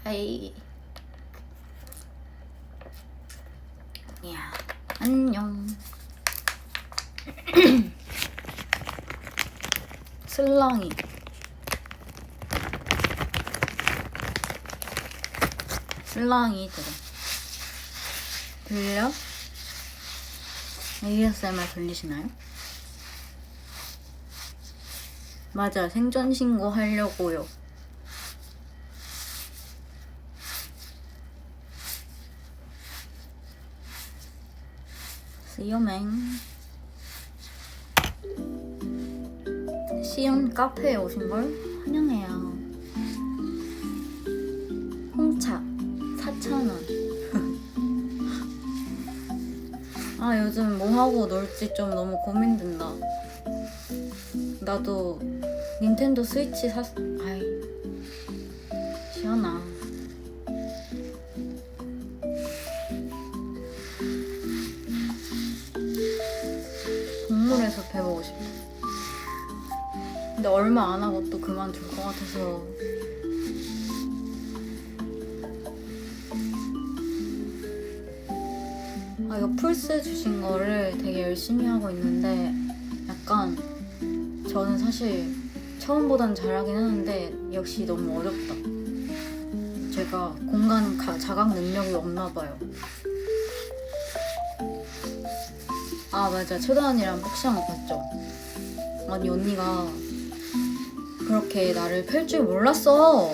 하이. 야, 안녕. 슬랑이. 슬랑이 들려? ASMR 들리시나요? 맞아, 생존 신고 하려고요. 시오맹. 시온 카페에 오신 걸 환영해요. 홍차 4,000원. 아, 요즘 뭐 하고 놀지 좀 너무 고민된다. 나도 닌텐도 스위치 아이, 시원아. 동물에서 배우고 싶어. 근데 얼마 안 하고 또 그만둘 것 같아서. 아, 이거 플스 주신 거를 되게 열심히 하고 있는데 약간 저는 사실 처음보단 잘하긴 하는데 역시 너무 어렵다. 제가 공간 자각 능력이 없나 봐요. 아, 맞아. 최다 언니랑 복싱한 거 봤죠? 아니, 언니가 그렇게 나를 펼 줄 몰랐어.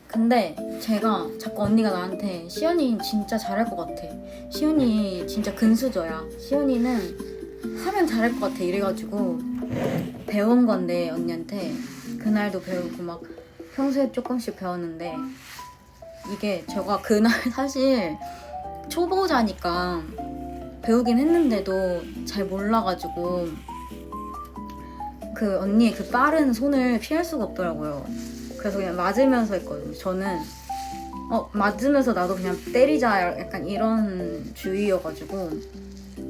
근데 제가 자꾸 언니가 나한테 시연이 진짜 잘할 것 같아. 시연이 진짜 근수저야. 시연이는 하면 잘할 것 같아. 이래가지고 배운 건데 언니한테 그날도 배우고 막 평소에 조금씩 배웠는데 이게 제가 그날 사실 초보자니까 배우긴 했는데도 잘 몰라가지고 그 언니의 그 빠른 손을 피할 수가 없더라고요. 그래서 그냥 맞으면서 했거든요. 저는 맞으면서 나도 그냥 때리자 약간 이런 주의여가지고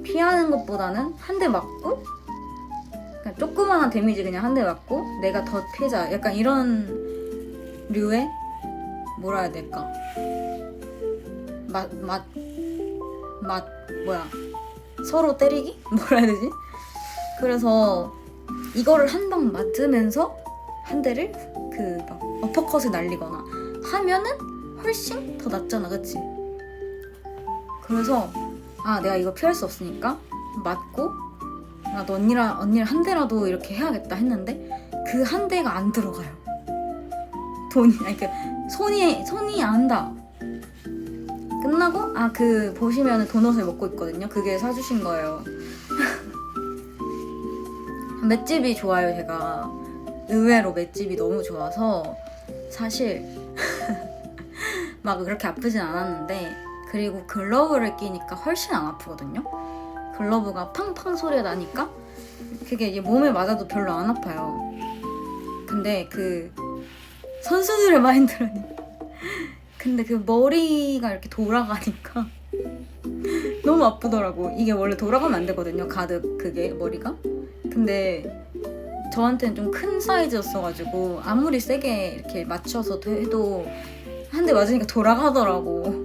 피하는 것보다는 한 대 맞고 그냥 조그마한 데미지 그냥 한 대 맞고 내가 더 피자 약간 이런 류의 뭐라 해야 될까? 뭐야? 서로 때리기? 뭐라 해야 되지? 그래서 이거를 한 방 맞으면서 한 대를 그 막 어퍼컷을 날리거나 하면은 훨씬 더 낫잖아, 그치? 그래서 내가 이거 피할 수 없으니까 맞고 나도 언니랑 한 대라도 이렇게 해야겠다 했는데 그 한 대가 안 들어가요. 손이 안 닿아. 끝나고 그 보시면은 도넛을 먹고 있거든요. 그게 사주신 거예요. 맷집이 좋아요. 제가 의외로 맷집이 너무 좋아서 사실 막 그렇게 아프진 않았는데 그리고 글러브를 끼니까 훨씬 안 아프거든요. 글러브가 팡팡 소리가 나니까 그게 이제 몸에 맞아도 별로 안 아파요. 근데 그 선수들의 마인드라니. 근데 그 머리가 이렇게 돌아가니까 너무 아프더라고. 이게 원래 돌아가면 안 되거든요. 가득 그게 머리가. 근데 저한테는 좀 큰 사이즈였어가지고 아무리 세게 이렇게 맞춰서 해도 한 대 맞으니까 돌아가더라고.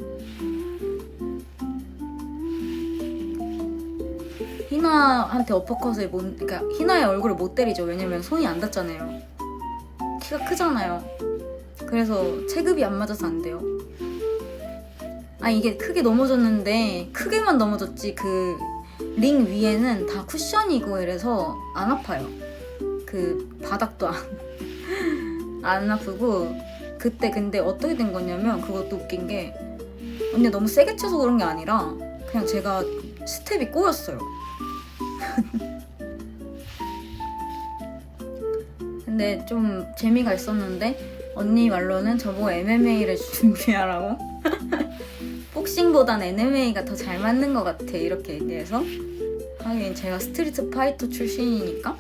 희나한테 어퍼컷을 그러니까 희나의 얼굴을 못 때리죠. 왜냐면 손이 안 닿잖아요. 키가 크잖아요. 그래서 체급이 안 맞아서 안 돼요. 이게 크게 넘어졌는데 크게만 넘어졌지 그 링 위에는 다 쿠션이고 이래서 안 아파요. 그 바닥도 안 아프고. 그때 근데 어떻게 된 거냐면 그것도 웃긴 게 언니 너무 세게 쳐서 그런 게 아니라 그냥 제가 스텝이 꼬였어요. 근데 좀 재미가 있었는데 언니 말로는 저보고 MMA를 준비하라고 복싱보단 MMA가 더 잘 맞는 것 같아 이렇게 얘기해서 하긴 제가 스트리트 파이터 출신이니까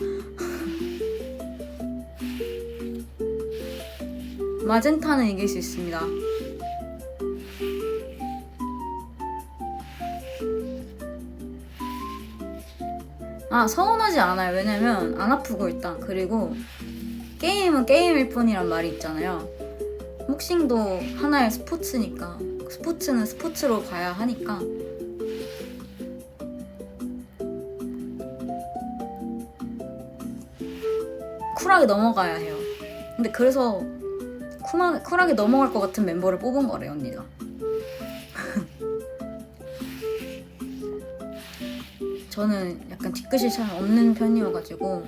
마젠타는 이길 수 있습니다. 서운하지 않아요. 왜냐면 안 아프고 일단. 그리고 게임은 게임일 뿐이란 말이 있잖아요. 복싱도 하나의 스포츠니까. 스포츠는 스포츠로 봐야 하니까. 쿨하게 넘어가야 해요. 근데 그래서 쿨하게 넘어갈 것 같은 멤버를 뽑은 거래요, 언니가. 저는 약간 뒤끝이 잘 없는 편이어가지고,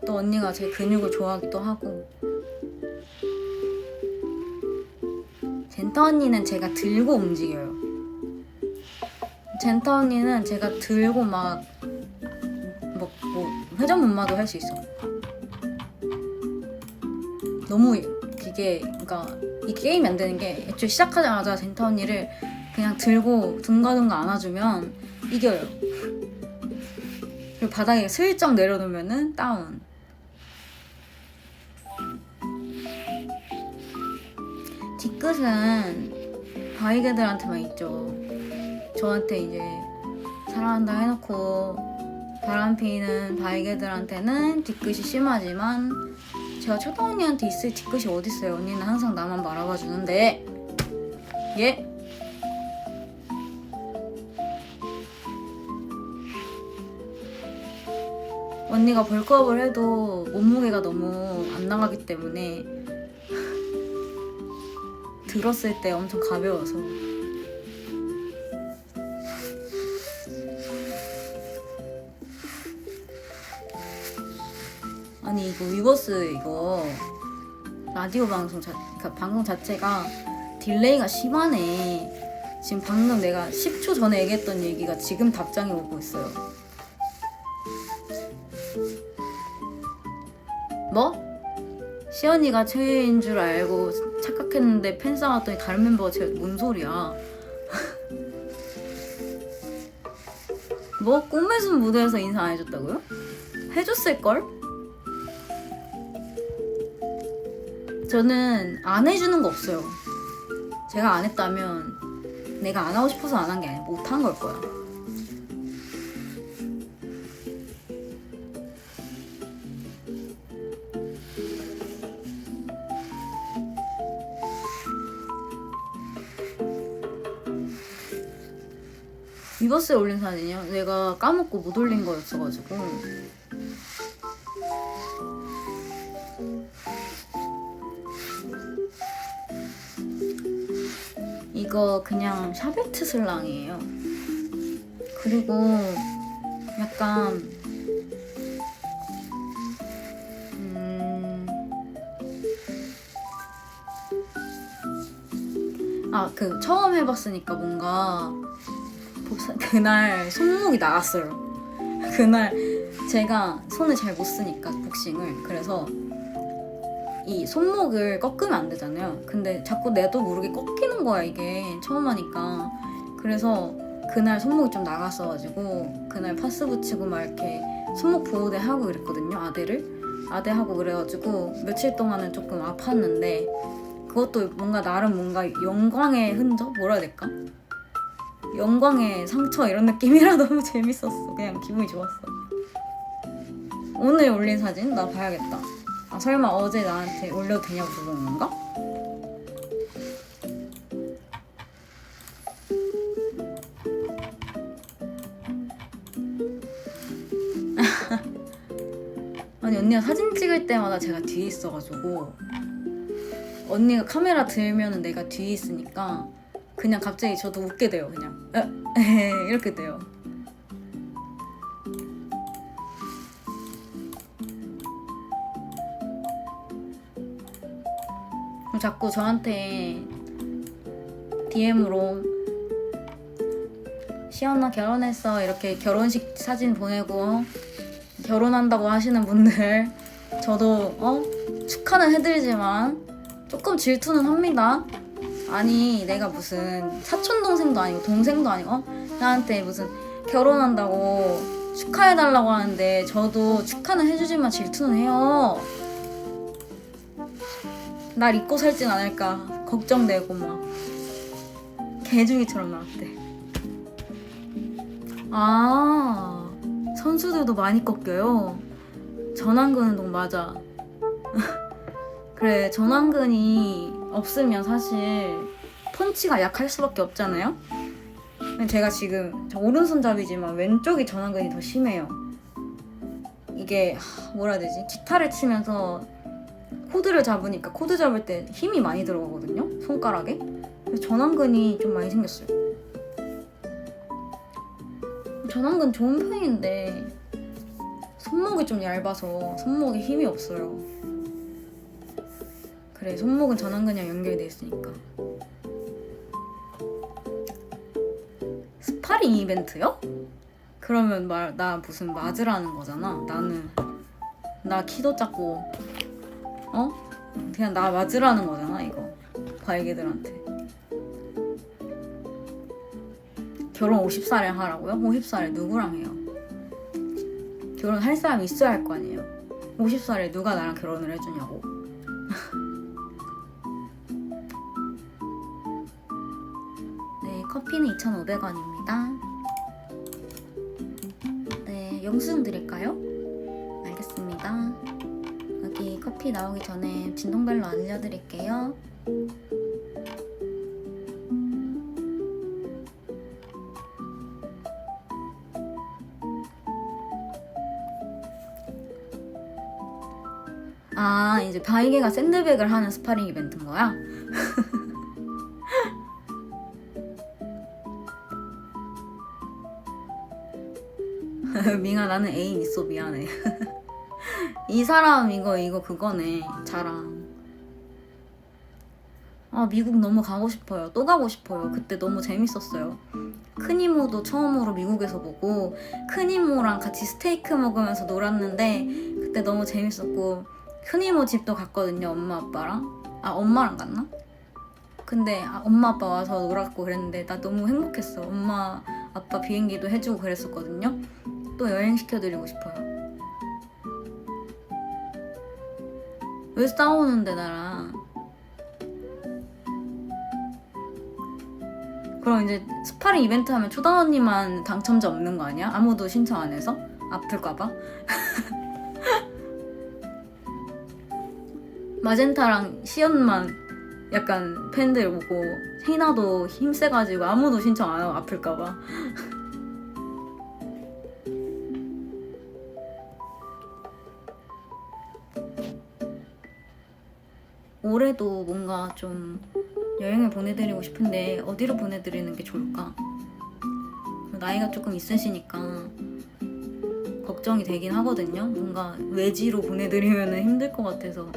또 언니가 제 근육을 좋아하기도 하고. 젠타 언니는 제가 들고 움직여요. 젠타 언니는 제가 들고 막 뭐 회전문마도 할 수 있어. 너무 그러니까 이 게임이 안 되는 게, 애초에 시작하자마자 젠타 언니를 그냥 들고 둥가둥가 안아주면 이겨요. 그리고 바닥에 슬쩍 내려놓으면은 다운. 뒤끝은 바이게들한테만 있죠. 저한테 이제 사랑한다 해놓고 바람피는 바이게들한테는 뒤끝이 심하지만, 제가 초도 언니한테 있을 뒤끝이 어딨어요. 언니는 항상 나만 바라봐 주는데. 예? 언니가 벌크업을 해도 몸무게가 너무 안 나가기 때문에 들었을 때 엄청 가벼워서. 아니 이거 위버스 이거 라디오 방송 그러니까 방송 자체가 딜레이가 심하네. 지금 방금 내가 10초 전에 얘기했던 얘기가 지금 답장이 오고 있어요. 뭐? 시연이가 최애인 줄 알고 착각했는데 팬 쌓았더니 다른 멤버가 뭔 소리야. 뭐? 꿈의순 무대에서 인사 안 해줬다고요? 해줬을걸? 저는 안 해주는 거 없어요. 제가 안 했다면 내가 안 하고 싶어서 안 한 게 아니라 못 한 걸 거야. 위버스에 올린 사진이요? 내가 까먹고 못 올린 거였어가지고. 이거 그냥 샤베트 슬랑이에요. 그리고 약간 그 처음 해봤으니까 뭔가 그날 손목이 나갔어요. 그날 제가 손을 잘 못 쓰니까 복싱을. 그래서 이 손목을 꺾으면 안 되잖아요. 근데 자꾸 내도 모르게 꺾이는 거야 이게 처음 하니까. 그래서 그날 손목이 좀 나갔어가지고 그날 파스 붙이고 막 이렇게 손목 보호대 하고 그랬거든요. 아대 하고 그래가지고 며칠 동안은 조금 아팠는데, 그것도 뭔가 나름 뭔가 영광의 흔적? 뭐라 해야 될까? 영광의 상처 이런 느낌이라 너무 재밌었어. 그냥 기분이 좋았어. 오늘 올린 사진 나 봐야겠다. 설마 어제 나한테 올려도 되냐고 물어본 건가? 아니 언니가 사진 찍을 때마다 제가 뒤에 있어가지고, 언니가 카메라 들면은 내가 뒤에 있으니까 그냥 갑자기 저도 웃게 돼요. 그냥 이렇게 돼요. 자꾸 저한테 DM으로 시연아 결혼했어 이렇게 결혼식 사진 보내고 결혼한다고 하시는 분들, 저도 축하는 해드리지만 조금 질투는 합니다. 아니 내가 무슨 사촌동생도 아니고 동생도 아니고 나한테 무슨 결혼한다고 축하해달라고 하는데 저도 축하는 해주지만 질투는 해요. 날 잊고 살진 않을까 걱정되고 막 개주기처럼 나왔대. 아, 선수들도 많이 꺾여요. 전완근 운동 맞아. 그래, 전완근이 없으면 사실 펀치가 약할 수밖에 없잖아요. 제가 지금 오른손잡이지만 왼쪽이 전완근이 더 심해요. 이게 뭐라 해야 되지? 기타를 치면서 코드를 잡으니까 코드 잡을 때 힘이 많이 들어가거든요, 손가락에. 그래서 전완근이 좀 많이 생겼어요. 전완근 좋은 편인데 손목이 좀 얇아서 손목에 힘이 없어요. 그래, 손목은 전완근이랑 연결돼 있으니까. 스파링 이벤트요? 그러면 나 무슨 맞으라는 거잖아. 나 키도 작고 그냥 나 맞으라는 거잖아, 이거. 바이게들한테. 결혼 50살에 하라고요? 50살에 누구랑 해요? 결혼할 사람이 있어야 할 거 아니에요. 50살에 누가 나랑 결혼을 해주냐고. 네, 커피는 2,500원입니다. 네, 영수증 드릴까요? 알겠습니다. 여기 커피 나오기 전에 진동벨로 알려드릴게요. 아, 이제 바이게가 샌드백을 하는 스파링 이벤트인 거야? 밍아, 나는 애인 있어. 미안해. 이 사람 이거 그거네. 자랑. 아, 미국 너무 가고 싶어요. 또 가고 싶어요. 그때 너무 재밌었어요. 큰 이모도 처음으로 미국에서 보고 큰 이모랑 같이 스테이크 먹으면서 놀았는데 그때 너무 재밌었고, 큰 이모 집도 갔거든요. 엄마 아빠랑. 엄마랑 갔나? 근데 엄마 아빠 와서 놀았고 그랬는데 나 너무 행복했어. 엄마 아빠 비행기도 해주고 그랬었거든요. 또 여행 시켜드리고 싶어요. 왜 싸우는데 나랑? 그럼 이제 스파링 이벤트 하면 초단 언니만 당첨자 없는 거 아니야? 아무도 신청 안 해서? 아플까봐? 마젠타랑 시연만 약간 팬들 보고, 희나도 힘세가지고 아무도 신청 안 하고 아플까봐. 올해도 뭔가 좀 여행을 보내드리고 싶은데 어디로 보내드리는 게 좋을까? 나이가 조금 있으시니까 걱정이 되긴 하거든요. 뭔가 외지로 보내드리면 힘들 것 같아서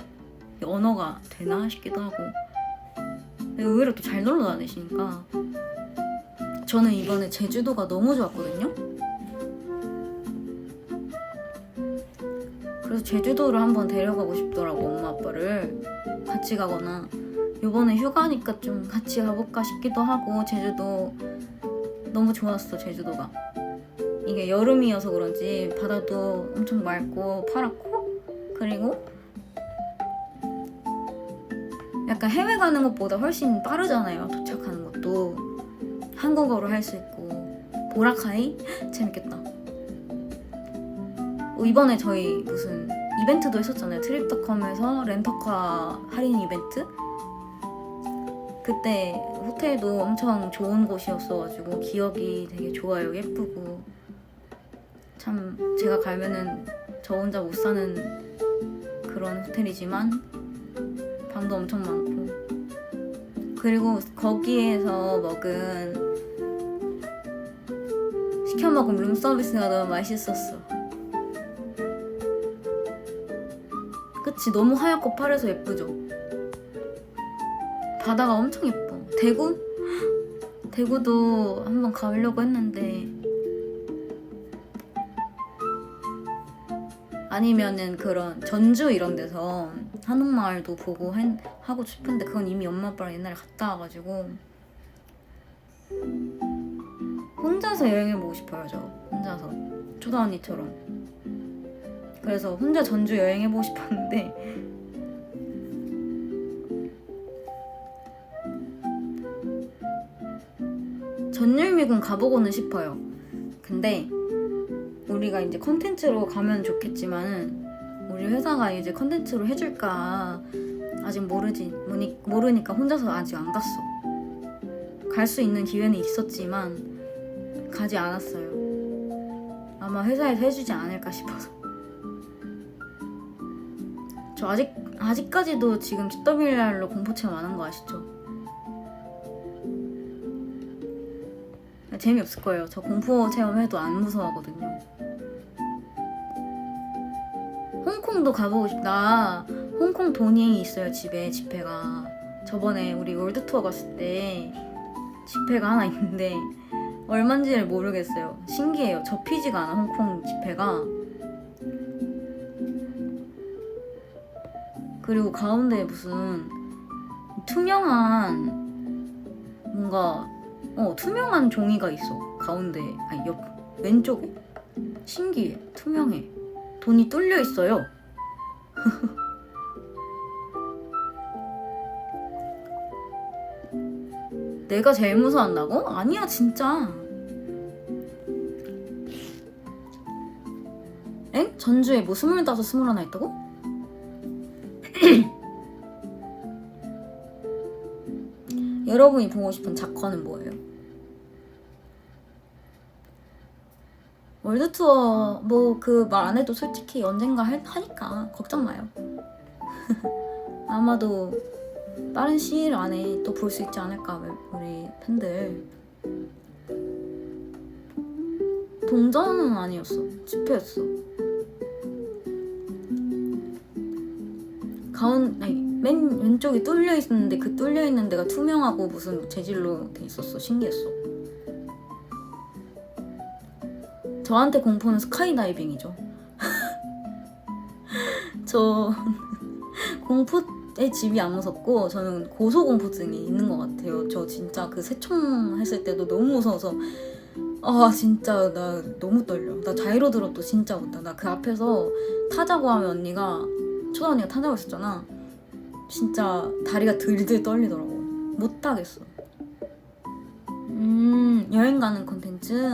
언어가 되나 싶기도 하고. 근데 의외로 또 잘 놀러 다니시니까. 저는 이번에 제주도가 너무 좋았거든요. 그래서 제주도를 한번 데려가고 싶더라고, 엄마 아빠를. 같이 가거나. 요번에 휴가니까 좀 같이 가볼까 싶기도 하고. 제주도 너무 좋았어, 제주도가. 이게 여름이어서 그런지 바다도 엄청 맑고 파랗고, 그리고 약간 해외 가는 것보다 훨씬 빠르잖아요, 도착하는 것도. 한국어로 할 수 있고. 보라카이? 재밌겠다. 이번에 저희 무슨 이벤트도 했었잖아요. 트립닷컴에서 렌터카 할인 이벤트? 그때 호텔도 엄청 좋은 곳이었어가지고 기억이 되게 좋아요. 예쁘고. 참 제가 가면은 저 혼자 못 사는 그런 호텔이지만 방도 엄청 많고, 그리고 거기에서 시켜 먹은 룸서비스가 너무 맛있었어. 그치? 너무 하얗고 파래서 예쁘죠? 바다가 엄청 예뻐. 대구도 한번 가려고 했는데, 아니면은 그런 전주 이런 데서 한옥마을도 보고 하고 싶은데 그건 이미 엄마 아빠랑 옛날에 갔다 와가지고. 혼자서 여행해보고 싶어요. 저 혼자서 초다 언니처럼. 그래서 혼자 전주 여행해보고 싶었는데 전율미군 가보고는 싶어요. 근데 우리가 이제 컨텐츠로 가면 좋겠지만은 우리 회사가 이제 컨텐츠로 해줄까 아직 모르니까 혼자서 아직 안 갔어. 갈 수 있는 기회는 있었지만 가지 않았어요. 아마 회사에서 해주지 않을까 싶어서. 저 아직까지도 지금 GWR로 공포체험 안 한 거 아시죠? 재미없을 거예요. 저 공포 체험해도 안 무서워하거든요. 홍콩도 가보고 싶다. 홍콩 도니행이 있어요. 집에 집회가. 저번에 우리 월드투어 갔을 때 집회가 하나 있는데 얼마인지를 모르겠어요. 신기해요. 접히지가 않아, 홍콩 집회가. 그리고 가운데 무슨 투명한 뭔가 투명한 종이가 있어. 가운데 아니 옆 왼쪽에. 신기해. 투명해. 돈이 뚫려 있어요. 내가 제일 무서워한다고? 아니야 진짜. 엥? 전주에 뭐 25, 21 있다고? 여러분이 보고 싶은 작화는 뭐예요? 월드투어 뭐 그 말 안 해도 솔직히 언젠가 하니까 걱정 마요. 아마도 빠른 시일 안에 또 볼 수 있지 않을까 우리 팬들. 동전은 아니었어. 집회였어. 맨 왼쪽이 뚫려 있었는데 그 뚫려 있는 데가 투명하고 무슨 재질로 돼 있었어. 신기했어. 저한테 공포는 스카이다이빙이죠. 저 공포에 집이 안 무섭고 저는 고소공포증이 있는 것 같아요. 저 진짜 그 새총 했을 때도 너무 무서워서 진짜 나 너무 떨려. 나 자이로드롭도 진짜 못해. 나 그 앞에서 타자고 하면 초다 언니가 타자고 있었잖아. 진짜 다리가 들들 떨리더라고. 못하겠어. 여행 가는 콘텐츠.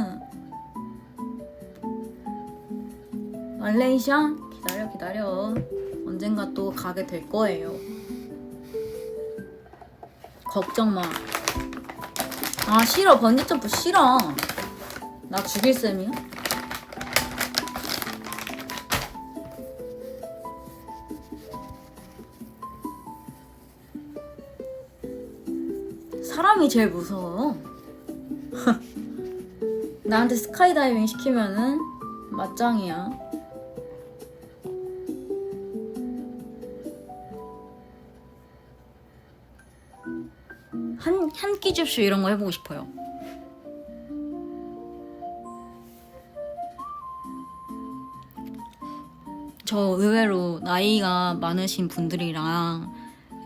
말레이시아? 기다려. 언젠가 또 가게 될 거예요. 걱정 마. 싫어. 번지점프 싫어. 나 죽일 셈이야? 사람이 제일 무서워. 나한테 스카이다이빙 시키면은 맞짱이야. 한 끼 줍쇼 이런 거 해보고 싶어요. 저 의외로 나이가 많으신 분들이랑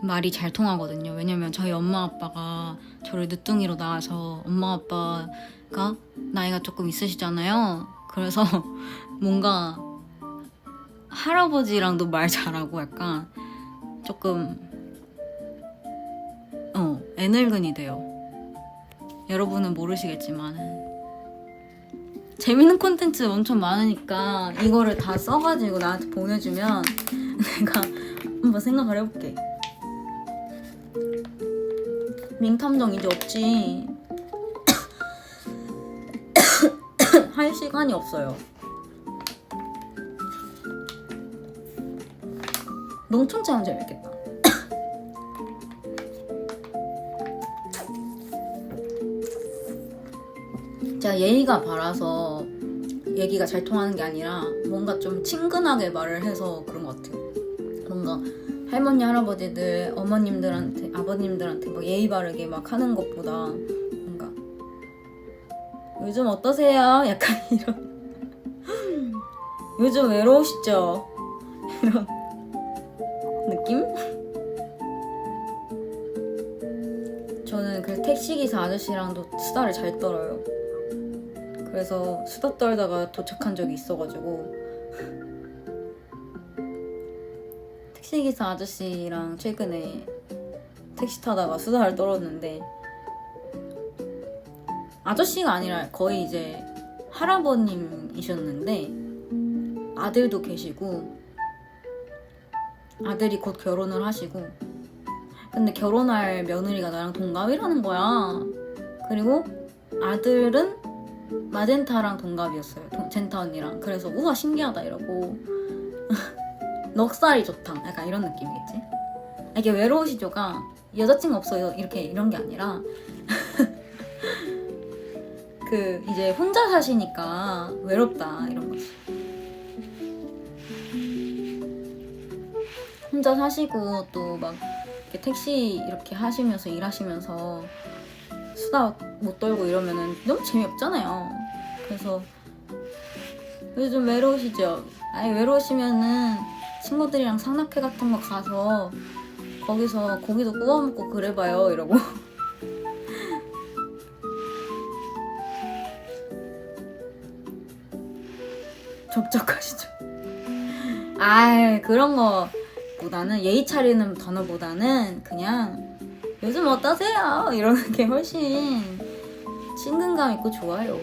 말이 잘 통하거든요. 왜냐면 저희 엄마 아빠가 저를 늦둥이로 낳아서 엄마 아빠가 나이가 조금 있으시잖아요. 그래서 뭔가 할아버지랑도 말 잘하고 약간 조금 애늙은이 돼요. 여러분은 모르시겠지만 재밌는 콘텐츠 엄청 많으니까 이거를 다 써가지고 나한테 보내주면 내가 한번 생각을 해볼게. 밍탐정 이제 없지. 할 시간이 없어요. 농촌체험 재밌겠다. 제가 예의가 바라서 얘기가 잘 통하는 게 아니라 뭔가 좀 친근하게 말을 해서 그런 것 같아요. 뭔가 할머니, 할아버지들, 어머님들한테, 아버님들한테 막 예의 바르게 막 하는 것보다 뭔가 요즘 어떠세요? 약간 이런 요즘 외로우시죠? 이런 느낌? 저는 그 택시기사 아저씨랑도 수다를 잘 떨어요. 그래서 수다 떨다가 도착한 적이 있어가지고 택시기사 아저씨랑 최근에 택시 타다가 수다를 떨었는데 아저씨가 아니라 거의 이제 할아버님이셨는데 아들도 계시고 아들이 곧 결혼을 하시고 근데 결혼할 며느리가 나랑 동갑이라는 거야. 그리고 아들은 마젠타랑 동갑이었어요. 젠타 언니랑. 그래서 우와 신기하다 이러고 넉살이 좋다 약간 이런 느낌이겠지. 이게 외로우시죠가 여자친구 없어요 이렇게 이런 게 아니라 그 이제 혼자 사시니까 외롭다 이런 거지. 혼자 사시고 또 막 택시 이렇게 하시면서 일하시면서 수다 못 떨고 이러면은 너무 재미없잖아요. 그래서 요즘 외로우시죠? 아니 외로우시면은 친구들이랑 산악회 같은 거 가서 거기서 고기도 구워 먹고 그래봐요 이러고 적적하시죠? 아 그런 거보다는 예의 차리는 단어보다는 그냥 요즘 어떠세요? 이러는 게 훨씬 친근감 있고 좋아요.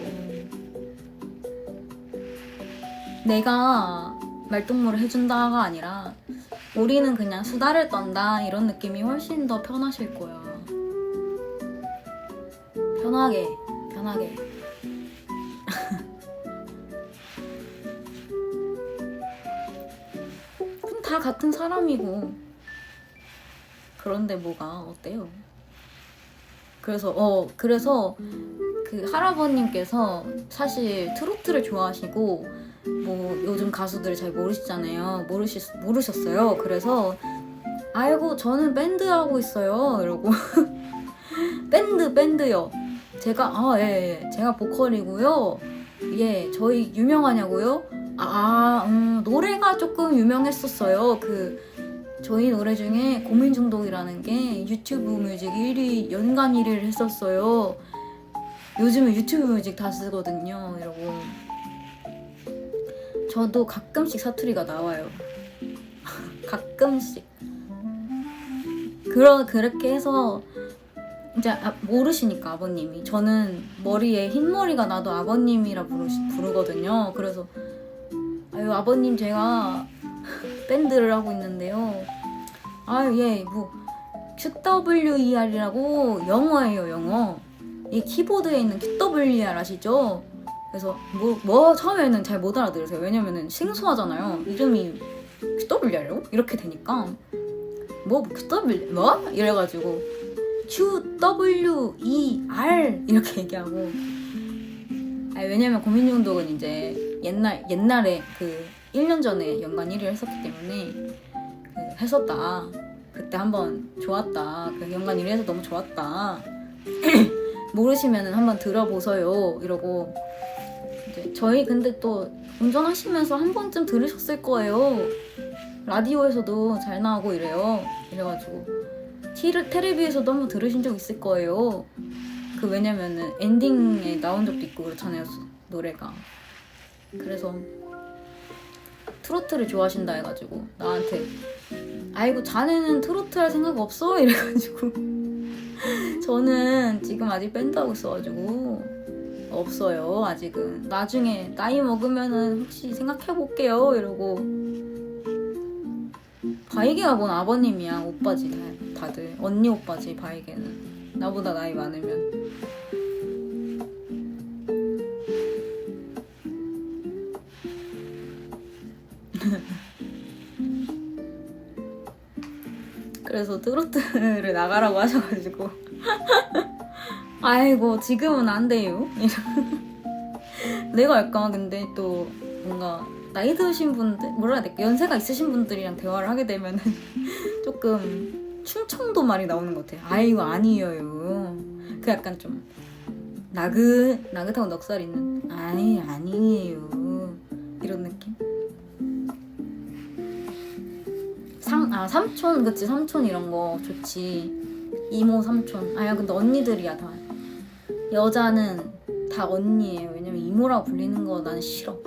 내가 말동무를 해준다가 아니라 우리는 그냥 수다를 떤다 이런 느낌이 훨씬 더 편하실 거야. 편하게 그럼 다 같은 사람이고 그런데 뭐가 어때요? 그래서 그 할아버님께서 사실 트로트를 좋아하시고 뭐 요즘 가수들 잘 모르시잖아요. 모르셨어요. 그래서 아이고 저는 밴드 하고 있어요 이러고 밴드요. 제가 예, 제가 보컬이고요. 예, 저희 유명하냐고요? 노래가 조금 유명했었어요. 저희 노래 중에 고민중독이라는 게 유튜브 뮤직 1위 연간 1위를 했었어요. 요즘은 유튜브 뮤직 다 쓰거든요. 이러고 저도 가끔씩 사투리가 나와요. 가끔씩. 그렇게 해서 이제 모르시니까 아버님이 저는 머리에 흰머리가 나도 아버님이라 부르거든요. 그래서 아유 아버님 제가 밴드를 하고 있는데요. 예, 뭐 QWER이라고 영어예요, 영어. 이 키보드에 있는 QWER 아시죠? 그래서 뭐 처음에는 잘 못 알아들으세요. 왜냐면은 생소하잖아요. 이름이 QWER이라고? 이렇게 되니까 QW 이래가지고 QWER 이렇게 얘기하고. 왜냐면 고민중독은 이제 옛날에 1년 전에 연간 1위를 했었기 때문에 했었다. 그때 한번 좋았다. 연간 1위 해서 너무 좋았다. 모르시면은 한번 들어보세요. 이러고 이제 저희 근데 또 운전하시면서 한 번쯤 들으셨을 거예요. 라디오에서도 잘 나오고 이래요. 이래가지고 테레비에서도 한번 들으신 적 있을 거예요. 왜냐면은 엔딩에 나온 적도 있고 그렇잖아요. 노래가. 그래서 트로트를 좋아하신다 해가지고 나한테 아이고 자네는 트로트 할 생각 없어? 이래가지고 저는 지금 아직 밴드 하고 있어가지고 없어요 아직은. 나중에 나이 먹으면은 혹시 생각해볼게요 이러고. 바이게가 뭔 아버님이야. 오빠지 다들. 언니 오빠지 바이게는. 나보다 나이 많으면. 그래서 트로트를 나가라고 하셔가지고 아이고 지금은 안 돼요. 내가 약간 근데 또 뭔가 나이 드신 분들 뭐라 해야 될까 연세가 있으신 분들이랑 대화를 하게 되면은 조금 충청도 말이 나오는 것 같아요. 아이고 아니에요. 약간 좀 나긋하고 넉살 있는 아니에요 이런 느낌. 삼촌 그치 삼촌 이런 거 좋지. 이모 삼촌. 근데 언니들이야 다. 여자는 다 언니예요. 왜냐면 이모라고 불리는 거 난 싫어.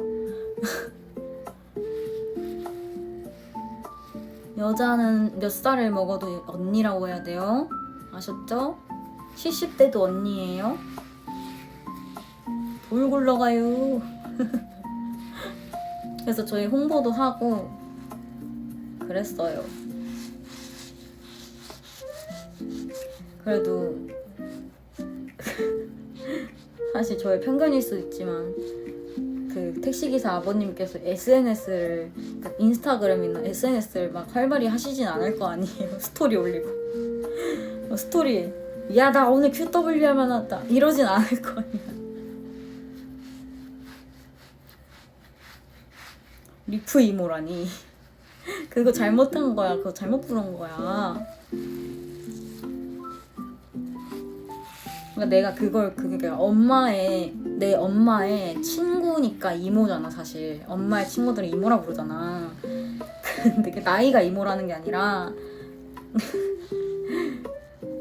여자는 몇 살을 먹어도 언니라고 해야 돼요. 아셨죠? 70대도 언니예요. 돌 굴러가요. 그래서 저희 홍보도 하고 그랬어요. 그래도 사실 저의 편견일 수도 있지만 그 택시기사 아버님께서 SNS를 그러니까 인스타그램이나 SNS를 막 활발히 하시진 않을 거 아니에요. 스토리 올리고 스토리에 야 나 오늘 QW 하면 왔다 이러진 않을 거 아니야. 리프 이모라니. 그거 잘못한 거야. 그거 잘못 부른 거야. 그러니까 내가 그걸 그러니까 내 엄마의 친구니까 이모잖아 사실. 엄마의 친구들은 이모라 부르잖아. 근데 그 나이가 이모라는 게 아니라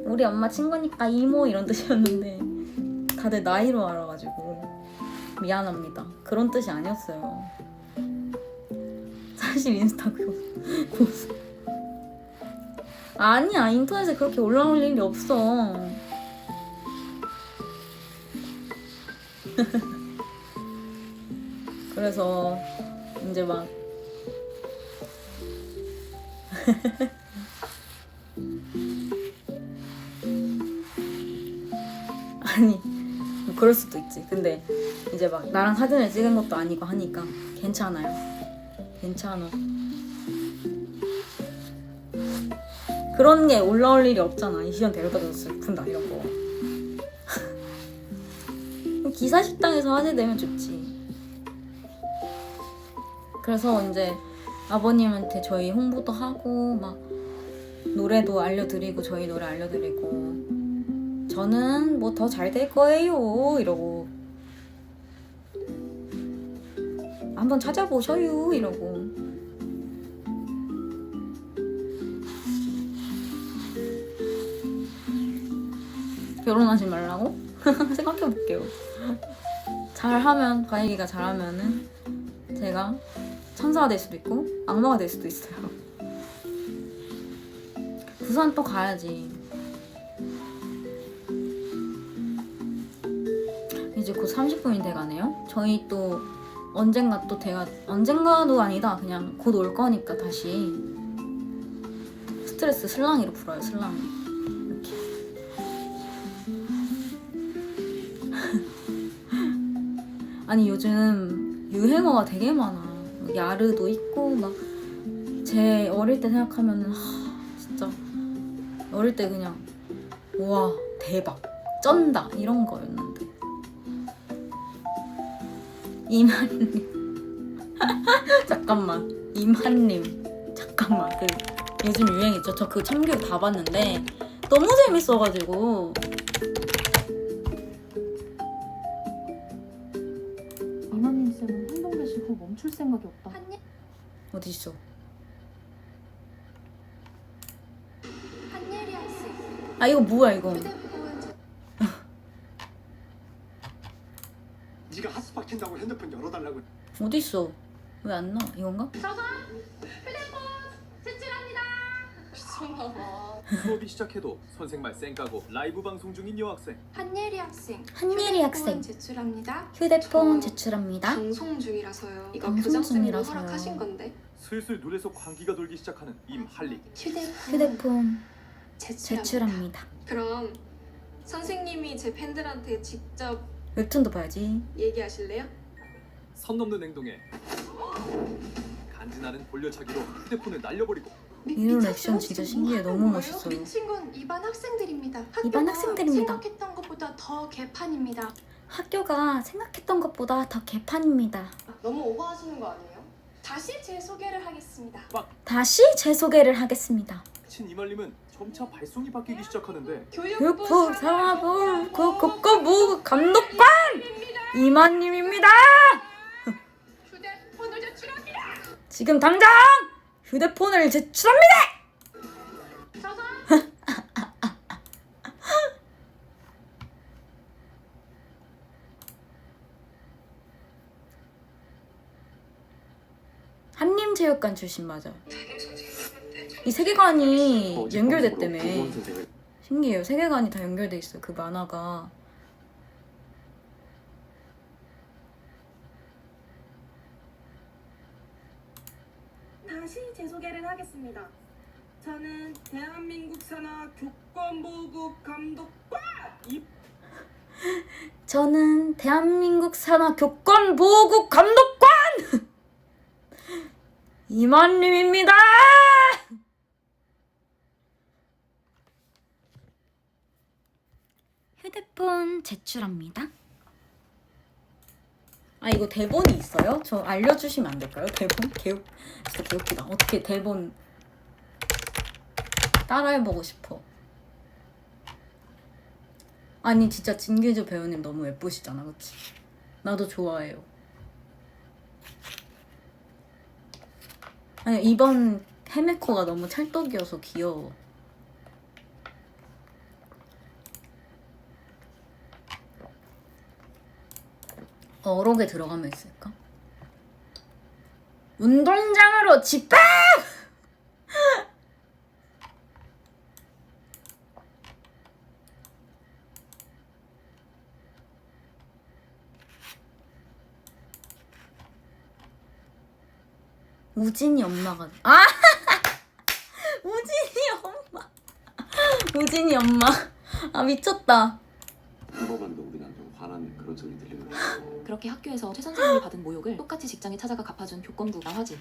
우리 엄마 친구니까 이모 이런 뜻이었는데 다들 나이로 알아가지고 미안합니다. 그런 뜻이 아니었어요. 사실 인스타 고수. 아니야 인터넷에 그렇게 올라올 일이 없어. 그래서 이제 막 아니 뭐 그럴 수도 있지. 근데 이제 막 나랑 사진을 찍은 것도 아니고 하니까 괜찮아요. 괜찮아. 그런 게 올라올 일이 없잖아. 이시연 데려다줘서 슬픈다 이런 거. 기사 식당에서 화제되면 좋지. 그래서 이제 아버님한테 저희 홍보도 하고 막 노래도 알려드리고 저희 노래 알려드리고 저는 뭐 더 잘 될 거예요 이러고 한번 찾아보셔요 이러고 결혼하지 말라고? 생각해볼게요. 잘하면 가인이가 잘하면은 제가 천사가 될 수도 있고 악마가 될 수도 있어요. 부산 또 가야지. 이제 곧 30분이 돼가네요. 저희 또 언젠가 또 언젠가도 아니다 그냥 곧 올 거니까 다시 스트레스 슬랑이로 풀어요. 슬랑이 이렇게. 아니 요즘 유행어가 되게 많아. 야르도 있고 막 제 어릴 때 생각하면은 진짜 어릴 때 그냥 우와 대박 쩐다 이런 거였는데. 이만님 잠깐만 이만님 잠깐만 그 요즘 유행 있죠? 저 그 참교육 다 봤는데 너무 재밌어가지고. 이만님 쌤은 한동 개시 후 멈출 생각이 없다. 어디 있어? 한예리 학생. 아 이거 뭐야 이거? 네가 핫스팟 킨다고 핸드폰 열어달라고. 어디 있어? 왜 안 나와? 이건가? 저선 휴대폰 제출합니다. 미쳤나봐. 수업이 시작해도 선생 말 쌩까고 라이브 방송 중인 여학생. 한예리 학생. 한예리 학생. 제출합니다. 휴대폰 저 제출합니다. 방송 중이라서요. 이거 방송 교장선생님이 중이라서요. 허락하신 건데. 슬슬 눈에서 광기가 돌기 시작하는 임할리. 휴대폰 제출합니다. 제출합니다. 그럼 선생님이 제 팬들한테 직접 웹툰도 봐야지. 얘기하실래요? 선 넘는 행동에 간지나는 돌려차기로 휴대폰을 날려버리고. 이런 액션 진짜 신기해. 너무 멋있어요. 미친 건 이반 학생들입니다. 이반 학교가 학생들입니다. 생각했던 것보다 더 개판입니다. 학교가 생각했던 것보다 더 개판입니다. 너무 오버하시는 거 아니에요? 다시 제 소개를 하겠습니다. 다시 제 소개를 하겠습니다. 친 이말님은 점차 발성이 바뀌기 시작하는데 교육부 사부 국가부 감독관 이만님입니다. 휴대폰을 제출합니다. 지금 당장 휴대폰을 제출합니다. 저선 한림체육관 출신 맞아. 이 세계관이 연결됐다며. 신기해요. 세계관이 다 연결돼 있어요. 그 만화가. 다시 제 소개를 하겠습니다. 저는 대한민국 산하 교권보호국 감독관 저는 대한민국 산하 교권보호국 감독관 이만림입니다. 휴대폰 제출합니다. 아, 이거 대본이 있어요? 저 알려주시면 안 될까요? 대본? 진짜 개웃기다. 어떻게 대본 따라해보고 싶어. 아니 진짜 진규주 배우님 너무 예쁘시잖아, 그치? 나도 좋아해요. 아니 이번 헤메코가 너무 찰떡이어서 귀여워. 어록에 들어가면 있을까? 운동장으로 집합! 우진이 엄마가 우진이 엄마 아 미쳤다. 한 번만도 우리 남편 화나는 그런 소리 들리면 안 그렇게 학교에서 최 선생님이 받은 모욕을 똑같이 직장에 찾아가 갚아준 교권부 나화진.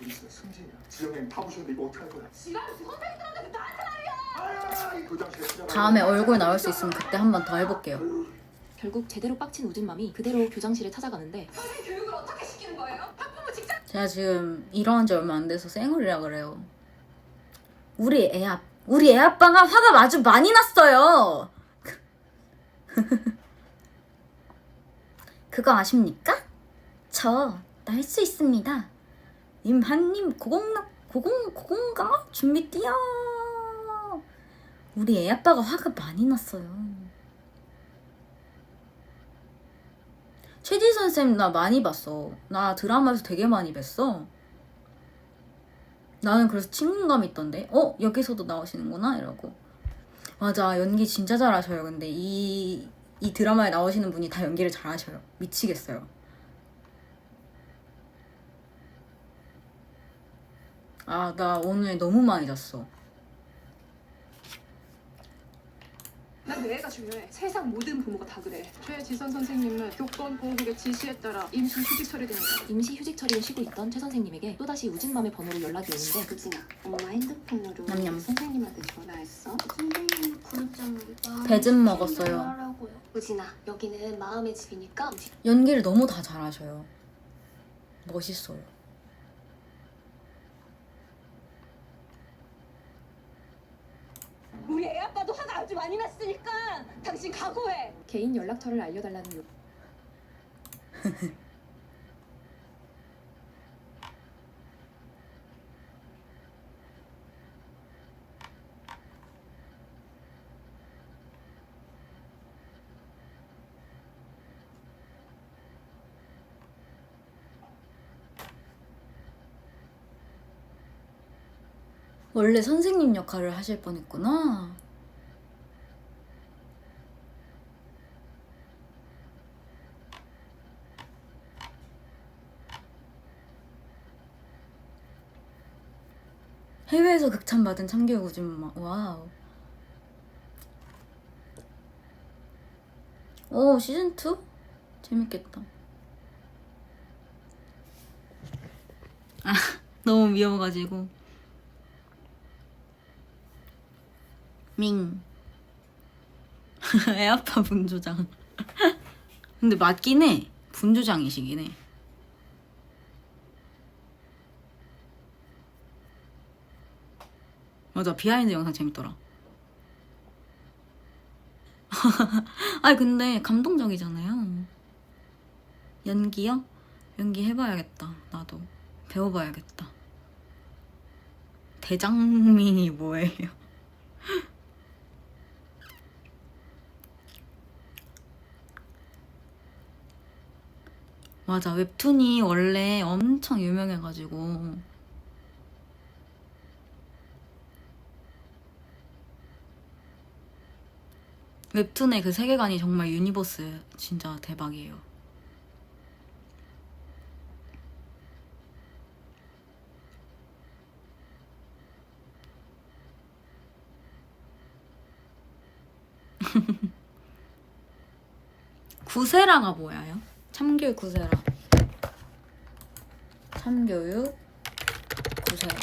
우리 승진이야. 지영이 타부셨는데 이거 어떡할 거야? 지랄 선생님들한테 나한테 말이야. 아이 교장실에 찾아가. 다음에 얼굴 나올 수 있으면 그때 한 번 더 해볼게요. 결국 제대로 빡친 우진맘이 그대로 교장실에 찾아가는데 선생님 교육을 어떻게 시키는 거예요? 학부모 직장 제가 지금 일어난 지 얼마 안 돼서 쌩얼이라 그래요. 우리 애 아빠가 화가 아주 많이 났어요. 그거 아십니까? 저 날 수 있습니다. 임한님 고공가 준비 뛰어. 우리 애 아빠가 화가 많이 났어요. 최지선 쌤 나 많이 봤어. 나 드라마에서 되게 많이 뵀어. 나는 그래서 친근감 있던데. 여기서도 나오시는구나 이러고. 맞아, 연기 진짜 잘하셔요. 근데 이 드라마에 나오시는 분이 다 연기를 잘하셔요. 미치겠어요. 아, 나 오늘 너무 많이 잤어. 난 내 애가 중요해. 세상 모든 부모가 다 그래. 최지선 선생님은 교권보호국의 지시에 따라 임시 휴직 처리됩니다. 임시 휴직 처리를 쉬고 있던 최 선생님에게 또다시 우진맘의 번호로 연락이 오는데 우진아, 엄마 핸드폰으로 냠냠. 선생님한테 전화했어? 선생님 그랬잖아. 배즙 먹었어요. 하라고요. 우진아, 여기는 마음의 집이니까 연기를 너무 다 잘하셔요. 멋있어요. 우리 애 아빠도 화가 아주 많이 났으니까 당신 각오해. 개인 연락처를 알려달라는 요. 원래 선생님 역할을 하실 뻔했구나. 해외에서 극찬받은 참교육 우진맘. 와우. 오, 시즌2? 재밌겠다. 아, 너무 미워가지고. 밍. 애아빠 분조장. 근데 맞긴 해. 분조장이시긴 해. 맞아, 비하인드 영상 재밌더라. 아니 근데 감동적이잖아요. 연기요? 연기 해봐야겠다. 나도 배워봐야겠다. 대장민이 뭐예요? 맞아, 웹툰이 원래 엄청 유명해가지고 웹툰의 그 세계관이 정말 유니버스 진짜 대박이에요. 구세라가 뭐야요? 참교육 구세라. 참교육 구세라.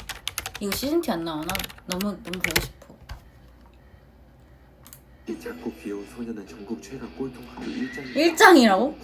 이거 시즌2 안 나오나? 너무 보고 싶어. 이 작고 귀여운 소녀는 전국 최다 꼴통 학교 1장. 1장이라고?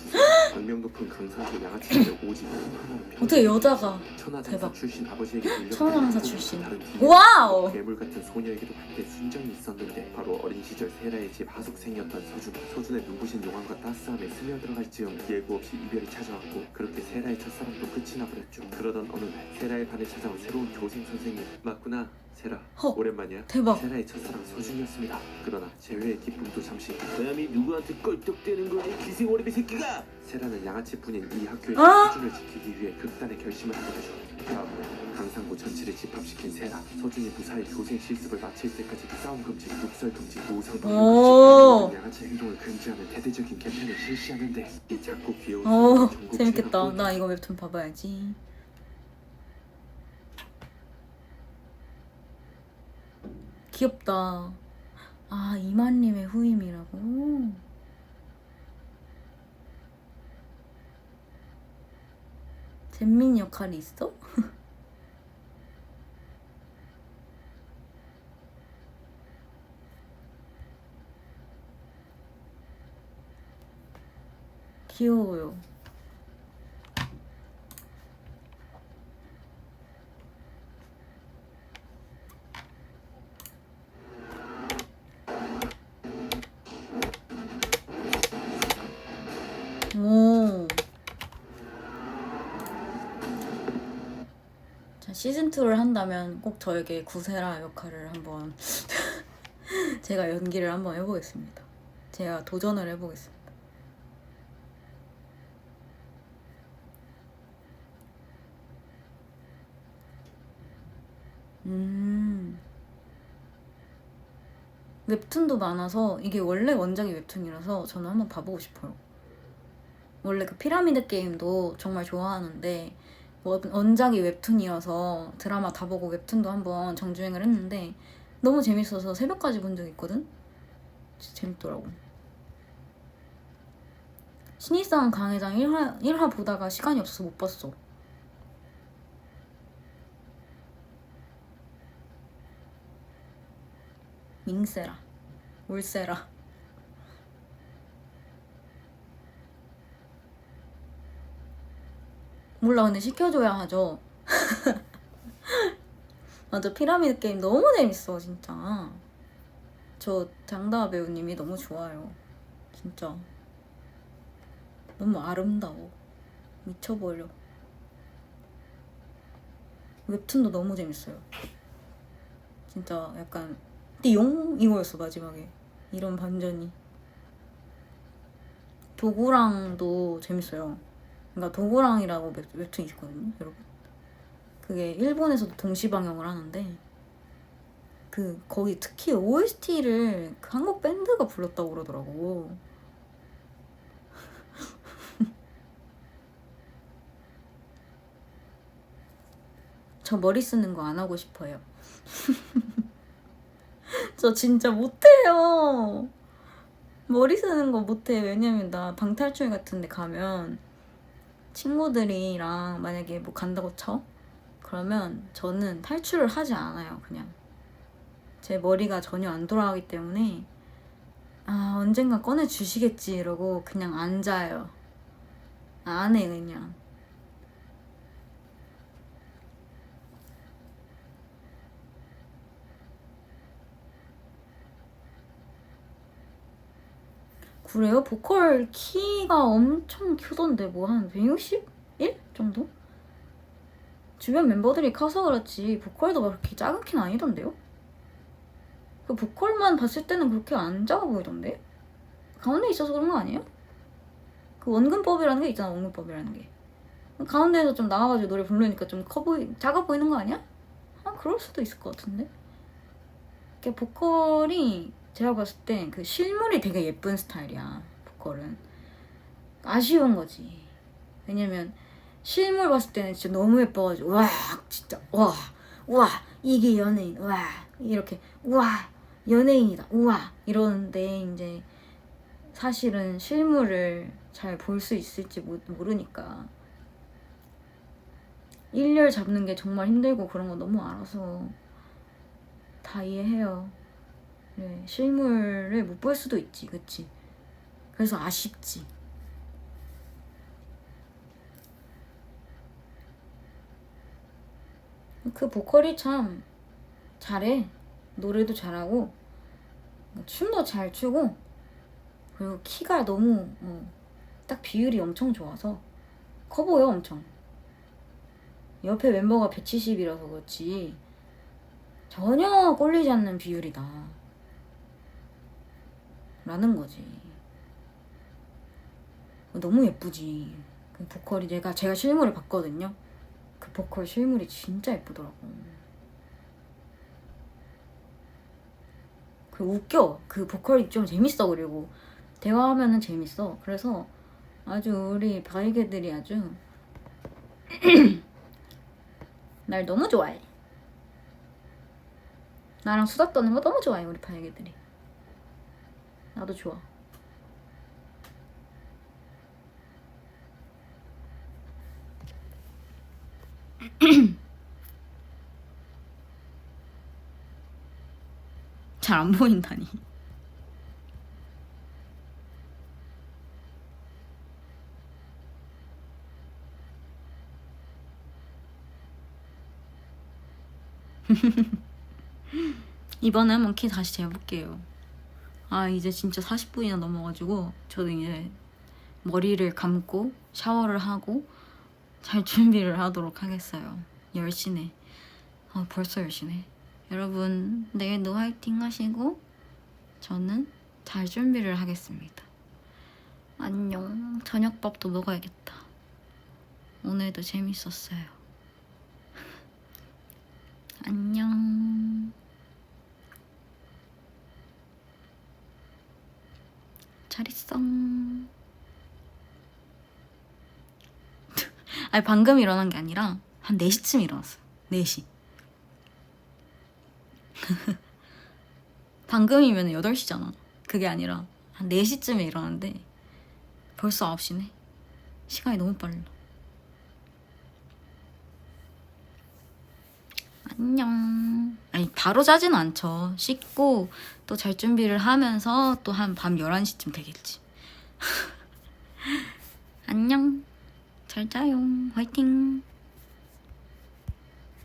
악명 높은 강사교 양아치를 오직 하나로 어떻게 여자가 천하장사 대박. 출신 아버지에게 밀려 천하장사 출신. 다른 와우! 괴물 같은 소녀에게도 한때 순정이 있었는데 바로 어린 시절 세라의 집 하숙생이었던 서준의 눈부신 용암과 따스함에 스며들어갈 즈음 예고 없이 이별이 찾아왔고 그렇게 세라의 첫사랑도 끝이 나버렸죠. 그러던 어느 날 세라의 반에 찾아온 새로운 교생 선생님. 맞구나 세라. 헉, 오랜만이야. 대박. 세라의 첫사랑 서준이었습니다. 그러나 재회의 기쁨도 잠시. 감히 누구한테 껄떡대는 거야 이 기생어리비 새끼가. 세라는 양아치뿐인 이 학교의 아! 수준을 지키기 위해 극단의 결심을 하게 되죠. 다음은 강상구 전체를 집합시킨 세라. 서준이 무사히 교생 실습을 마칠 때까지 싸움 금지, 욕설 금지, 노상 방해 오. 금지, 양아치 행동을 금지하는 대대적인 캠페인을 실시하는데 이 작고 귀여운 오, 소녀는 전국 재밌겠다. 최다 나 이거 웹툰 봐봐야지. 귀엽다. 아, 이만님의 후임이라고? 잼민 역할이 있어? 귀여워요. 오. 자, 시즌2를 한다면 꼭 저에게 구세라 역할을 한번 제가 연기를 한번 해보겠습니다. 제가 도전을 해보겠습니다. 웹툰도 많아서 이게 원래 원작이 웹툰이라서 저는 한번 봐보고 싶어요. 원래 그 피라미드 게임도 정말 좋아하는데 원작이 웹툰이어서 드라마 다 보고 웹툰도 한번 정주행을 했는데 너무 재밌어서 새벽까지 본 적 있거든? 진짜 재밌더라고. 신입사원 강회장 1화 보다가 시간이 없어서 못 봤어. 밍세라, 울세라. 몰라, 근데 시켜줘야 하죠. 맞아, 피라미드 게임 너무 재밌어 진짜. 저 장다하 배우님이 너무 좋아요. 진짜 너무 아름다워. 미쳐버려. 웹툰도 너무 재밌어요. 진짜 약간 띠용 이거였어 마지막에. 이런 반전이. 도구랑도 재밌어요. 그러니까 도구랑이라고 웹툰이 있거든요, 여러분. 그게 일본에서도 동시 방영을 하는데 거기 특히 OST를 그 한국 밴드가 불렀다고 그러더라고. 저 머리 쓰는 거 안 하고 싶어요. 저 진짜 못해요. 머리 쓰는 거 못해. 왜냐면 나 방탈출 같은 데 가면 친구들이랑 만약에 뭐 간다고 쳐? 그러면 저는 탈출을 하지 않아요. 그냥 제 머리가 전혀 안 돌아가기 때문에 아, 언젠가 꺼내주시겠지 이러고 그냥 앉아요. 안 해 그냥. 그래요? 보컬 키가 엄청 크던데 뭐 한 161 정도? 주변 멤버들이 커서 그렇지 보컬도 그렇게 작은 키는 아니던데요? 그 보컬만 봤을 때는 그렇게 안 작아 보이던데? 가운데 있어서 그런 거 아니에요? 그 원근법이라는 게 있잖아. 원근법이라는 게 가운데에서 좀 나와가지고 노래 부르니까 좀 작아 보이는 거 아니야? 아, 그럴 수도 있을 것 같은데. 보컬이 제가 봤을 때 그 실물이 되게 예쁜 스타일이야. 보컬은 아쉬운 거지. 왜냐면 실물 봤을 때는 진짜 너무 예뻐가지고 와 진짜 와 이게 연예인 와 이렇게 와 연예인이다 우와 이러는데 이제 사실은 실물을 잘 볼 수 있을지 모르니까 일렬 잡는 게 정말 힘들고 그런 거 너무 알아서 다 이해해요. 네, 실물을 못 볼 수도 있지, 그치? 그래서 아쉽지. 그 보컬이 참 잘해. 노래도 잘하고 춤도 잘 추고 그리고 키가 너무 딱 비율이 엄청 좋아서 커 보여 엄청. 옆에 멤버가 170이라서 그렇지 전혀 꼴리지 않는 비율이다 라는 거지. 너무 예쁘지. 그 보컬이 제가 실물을 봤거든요. 그 보컬 실물이 진짜 예쁘더라고. 그 웃겨. 그 보컬이 좀 재밌어. 그리고 대화하면은 재밌어. 그래서 아주 우리 바이게들이 아주 날 너무 좋아해. 나랑 수다 떠는 거 너무 좋아해. 우리 바이게들이. 나도 좋아. 잘 안 보인다니. 이번에 한번 키 다시 재볼게요. 아 이제 진짜 40분이나 넘어가지고 저도 이제 머리를 감고 샤워를 하고 잘 준비를 하도록 하겠어요. 10시네. 벌써 10시네. 여러분 내일도 화이팅 하시고 저는 잘 준비를 하겠습니다. 안녕. 저녁밥도 먹어야겠다. 오늘도 재밌었어요. 안녕. 잘 있어. 아니 방금 일어난 게 아니라 한 4시쯤 일어났어요. 4시. 방금이면 8시잖아. 그게 아니라 한 4시쯤에 일어났는데 벌써 9시네. 시간이 너무 빨라. 안녕. 아니 바로 자지는 않죠. 씻고 또 잘 준비를 하면서 또 한 밤 11시쯤 되겠지. 안녕. 잘 자요. 화이팅.